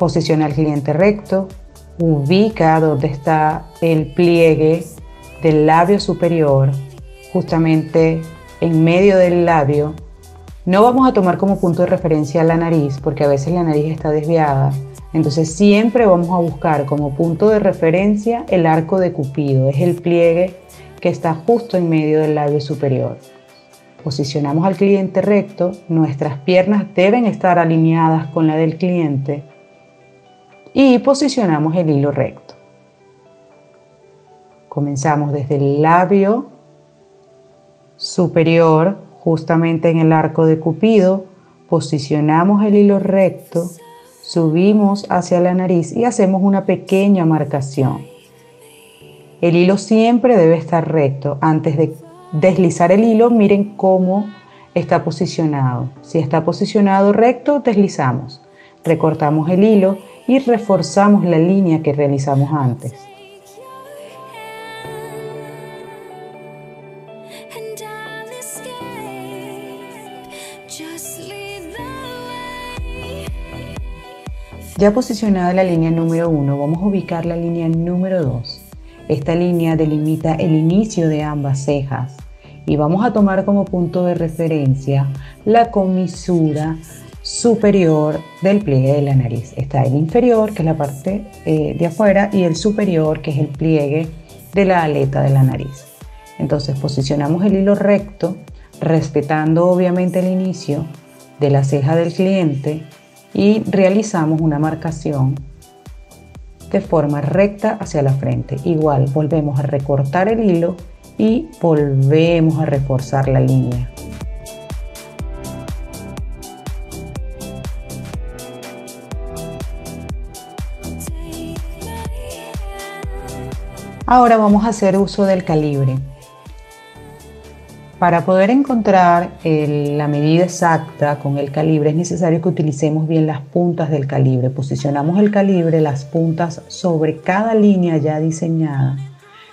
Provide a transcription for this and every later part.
Posiciona al cliente recto, ubica donde está el pliegue del labio superior, justamente en medio del labio. No vamos a tomar como punto de referencia la nariz, porque a veces la nariz está desviada. Entonces siempre vamos a buscar como punto de referencia el arco de Cupido, es el pliegue que está justo en medio del labio superior. Posicionamos al cliente recto, nuestras piernas deben estar alineadas con la del cliente y posicionamos el hilo recto. Comenzamos desde el labio superior, justamente en el arco de Cupido, posicionamos el hilo recto, subimos hacia la nariz y hacemos una pequeña marcación. El hilo siempre debe estar recto. Antes de deslizar el hilo, miren cómo está posicionado. Si está posicionado recto, deslizamos. Recortamos el hilo y reforzamos la línea que realizamos antes. Ya posicionada la línea número 1, vamos a ubicar la línea número 2. Esta línea delimita el inicio de ambas cejas y vamos a tomar como punto de referencia la comisura superior del pliegue de la nariz. Está el inferior, que es la parte de afuera, y el superior, que es el pliegue de la aleta de la nariz. Entonces posicionamos el hilo recto, respetando obviamente el inicio de la ceja del cliente, y realizamos una marcación de forma recta hacia la frente. Igual volvemos a recortar el hilo y volvemos a reforzar la línea. Ahora vamos a hacer uso del calibre. Para poder encontrar la medida exacta con el calibre es necesario que utilicemos bien las puntas del calibre. Posicionamos el calibre, las puntas sobre cada línea ya diseñada.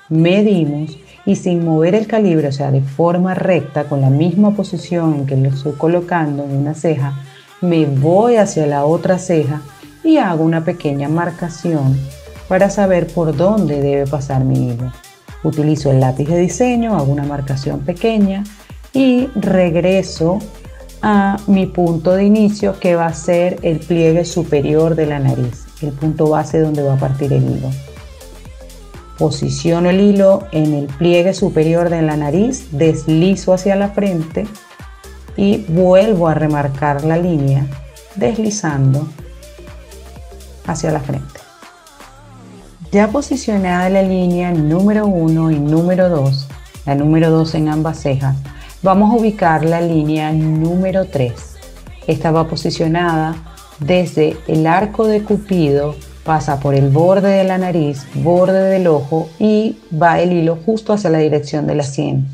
Medimos y sin mover el calibre, o sea, de forma recta, con la misma posición en que lo estoy colocando en una ceja, me voy hacia la otra ceja y hago una pequeña marcación para saber por dónde debe pasar mi hilo. Utilizo el lápiz de diseño, hago una marcación pequeña y regreso a mi punto de inicio, que va a ser el pliegue superior de la nariz, el punto base donde va a partir el hilo. Posiciono el hilo en el pliegue superior de la nariz, deslizo hacia la frente y vuelvo a remarcar la línea deslizando hacia la frente. Ya posicionada la línea número 1 y número 2, la número 2 en ambas cejas, vamos a ubicar la línea número 3. Esta va posicionada desde el arco de Cupido, pasa por el borde de la nariz, borde del ojo y va el hilo justo hacia la dirección de la sien.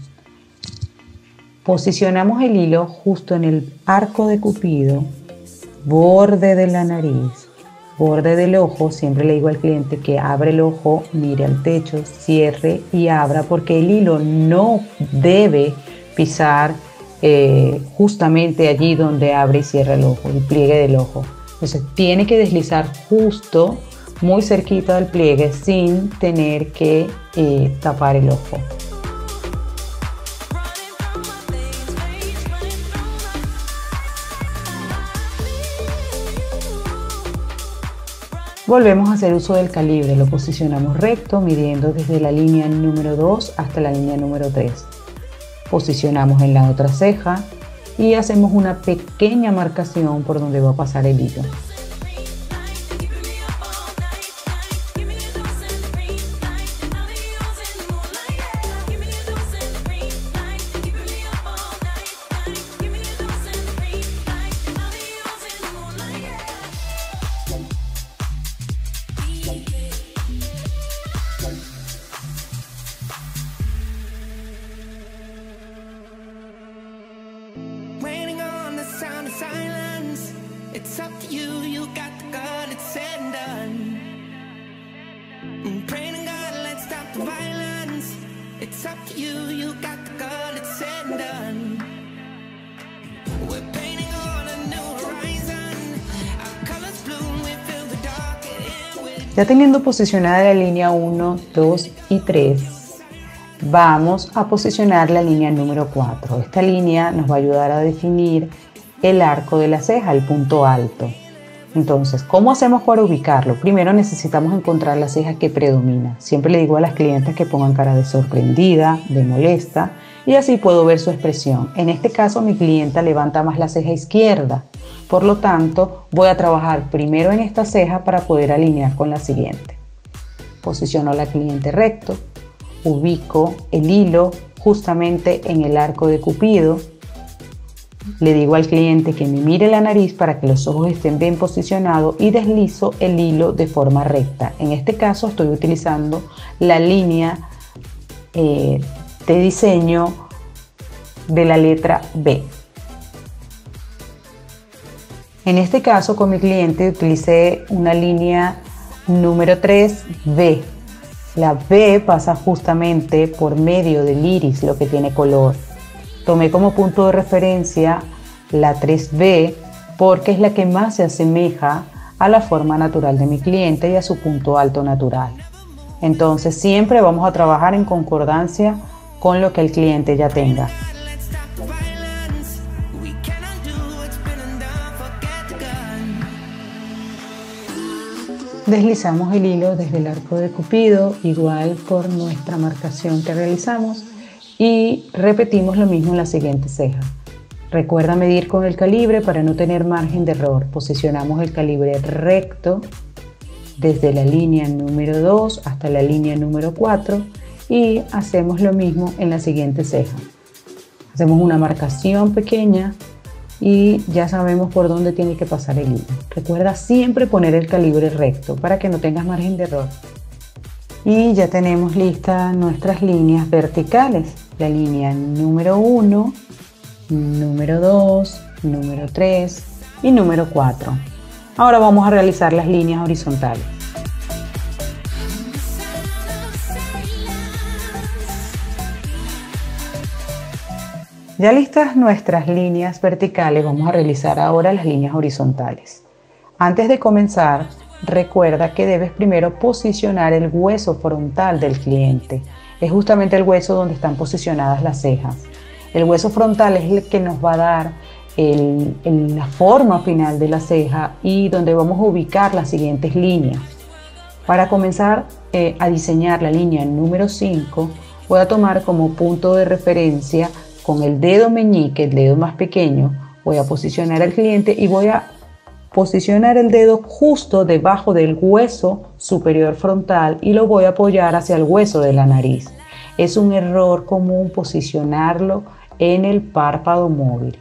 Posicionamos el hilo justo en el arco de Cupido, borde de la nariz, borde del ojo. Siempre le digo al cliente que abre el ojo, mire al techo, cierre y abra, porque el hilo no debe pisar justamente allí donde abre y cierra el ojo, el pliegue del ojo. Entonces tiene que deslizar justo muy cerquita del pliegue sin tener que tapar el ojo. Volvemos a hacer uso del calibre, lo posicionamos recto, midiendo desde la línea número 2 hasta la línea número 3. Posicionamos en la otra ceja y hacemos una pequeña marcación por donde va a pasar el hilo. It's up to you, you got the gun, it's said and done. Praying to God, let's stop the violence. It's up to you, you got the gun, it's said and done. We're painting on a new horizon. Our colors bloom, we fill the dark. Ya teniendo posicionada la línea 1, 2 y 3, vamos a posicionar la línea número 4. Esta línea nos va a ayudar a definir el arco de la ceja, el punto alto. Entonces, ¿cómo hacemos para ubicarlo? Primero necesitamos encontrar la ceja que predomina. Siempre le digo a las clientes que pongan cara de sorprendida, de molesta, y así puedo ver su expresión. En este caso, mi clienta levanta más la ceja izquierda. Por lo tanto, voy a trabajar primero en esta ceja para poder alinear con la siguiente. Posiciono a la cliente recto, ubico el hilo justamente en el arco de Cupido. Le digo al cliente que me mire la nariz para que los ojos estén bien posicionados y deslizo el hilo de forma recta. En este caso estoy utilizando la línea de diseño de la letra B. En este caso con mi cliente utilicé una línea número 3B. La B pasa justamente por medio del iris, lo que tiene color. Tomé como punto de referencia la 3B porque es la que más se asemeja a la forma natural de mi cliente y a su punto alto natural. Entonces siempre vamos a trabajar en concordancia con lo que el cliente ya tenga. Deslizamos el hilo desde el arco de Cupido, igual por nuestra marcación que realizamos, y repetimos lo mismo en la siguiente ceja. Recuerda medir con el calibre para no tener margen de error. Posicionamos el calibre recto desde la línea número 2 hasta la línea número 4 y hacemos lo mismo en la siguiente ceja. Hacemos una marcación pequeña y ya sabemos por dónde tiene que pasar el hilo. Recuerda siempre poner el calibre recto para que no tengas margen de error. Y ya tenemos listas nuestras líneas verticales. La línea número 1, número 2, número 3 y número 4. Ahora vamos a realizar las líneas horizontales. Ya listas nuestras líneas verticales, vamos a realizar ahora las líneas horizontales. Antes de comenzar, recuerda que debes primero posicionar el hueso frontal del cliente. Es justamente el hueso donde están posicionadas las cejas. El hueso frontal es el que nos va a dar la forma final de la ceja y donde vamos a ubicar las siguientes líneas. Para comenzar a diseñar la línea número 5, voy a tomar como punto de referencia con el dedo meñique, el dedo más pequeño, voy a posicionar al cliente y voy a posicionar el dedo justo debajo del hueso superior frontal y lo voy a apoyar hacia el hueso de la nariz. Es un error común posicionarlo en el párpado móvil.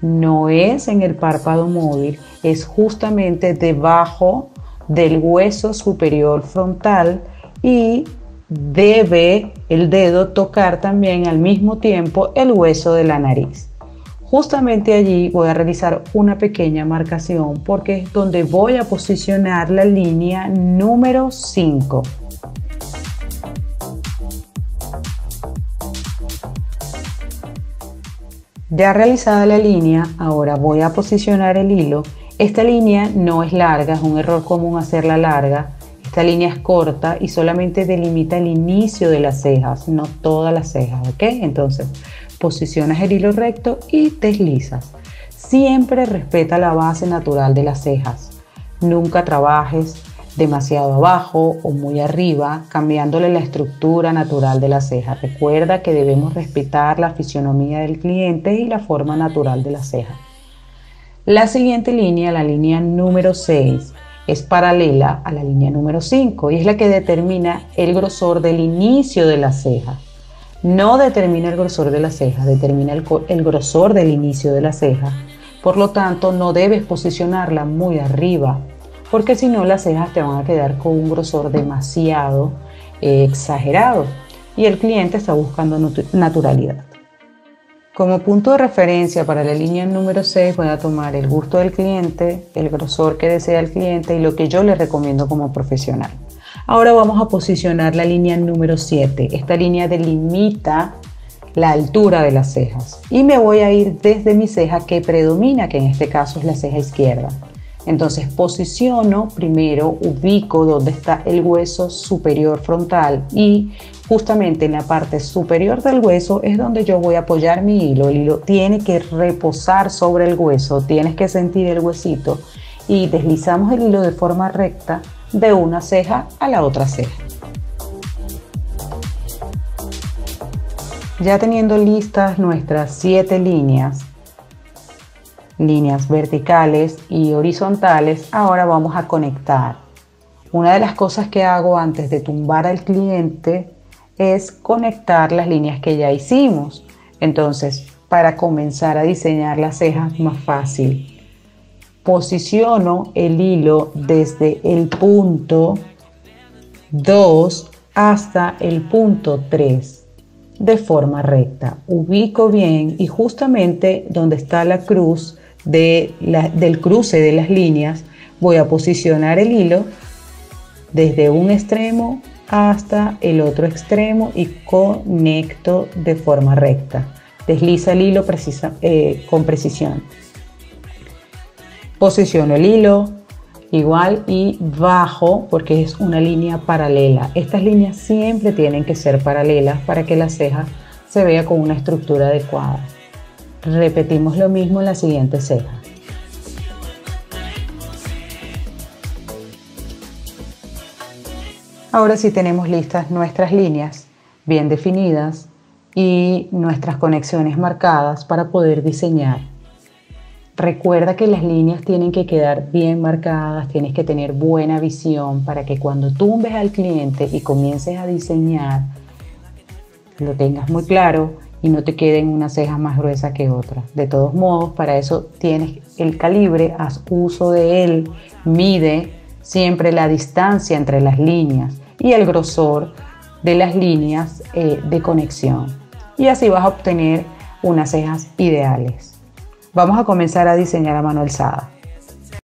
No es en el párpado móvil, es justamente debajo del hueso superior frontal y debe el dedo tocar también al mismo tiempo el hueso de la nariz. Justamente allí voy a realizar una pequeña marcación porque es donde voy a posicionar la línea número 5. Ya realizada la línea, ahora voy a posicionar el hilo. Esta línea no es larga, es un error común hacerla larga. Esta línea es corta y solamente delimita el inicio de las cejas, no todas las cejas, ¿ok? Entonces, posicionas el hilo recto y deslizas. Siempre respeta la base natural de las cejas. Nunca trabajes demasiado abajo o muy arriba, cambiándole la estructura natural de la ceja. Recuerda que debemos respetar la fisionomía del cliente y la forma natural de la ceja. La siguiente línea, la línea número 6, es paralela a la línea número 5 y es la que determina el grosor del inicio de la ceja. No determina el grosor de la ceja, determina el grosor del inicio de la ceja. Por lo tanto, no debes posicionarla muy arriba, porque si no las cejas te van a quedar con un grosor demasiado exagerado y el cliente está buscando naturalidad. Como punto de referencia para la línea número 6 voy a tomar el gusto del cliente, el grosor que desea el cliente y lo que yo le recomiendo como profesional. Ahora vamos a posicionar la línea número 7. Esta línea delimita la altura de las cejas y me voy a ir desde mi ceja que predomina, que en este caso es la ceja izquierda. Entonces posiciono, primero ubico donde está el hueso superior frontal y justamente en la parte superior del hueso es donde yo voy a apoyar mi hilo. El hilo tiene que reposar sobre el hueso, tienes que sentir el huesito y deslizamos el hilo de forma recta de una ceja a la otra ceja. Ya teniendo listas nuestras 7 líneas verticales y horizontales, ahora vamos a conectar. Una de las cosas que hago antes de tumbar al cliente es conectar las líneas que ya hicimos. Entonces, para comenzar a diseñar las cejas más fácil, posiciono el hilo desde el punto 2 hasta el punto 3 de forma recta. Ubico bien y justamente donde está la cruz del cruce de las líneas voy a posicionar el hilo desde un extremo hasta el otro extremo y conecto de forma recta. Desliza el hilo con precisión. Posiciono el hilo igual y bajo porque es una línea paralela. Estas líneas siempre tienen que ser paralelas para que la ceja se vea con una estructura adecuada. Repetimos lo mismo en la siguiente ceja. Ahora sí tenemos listas nuestras líneas bien definidas y nuestras conexiones marcadas para poder diseñar. Recuerda que las líneas tienen que quedar bien marcadas, tienes que tener buena visión para que cuando tumbes al cliente y comiences a diseñar, lo tengas muy claro y no te queden una ceja más gruesa que otra. De todos modos, para eso tienes el calibre, haz uso de él, mide siempre la distancia entre las líneas y el grosor de las líneas de conexión. Y así vas a obtener unas cejas ideales. Vamos a comenzar a diseñar a mano alzada.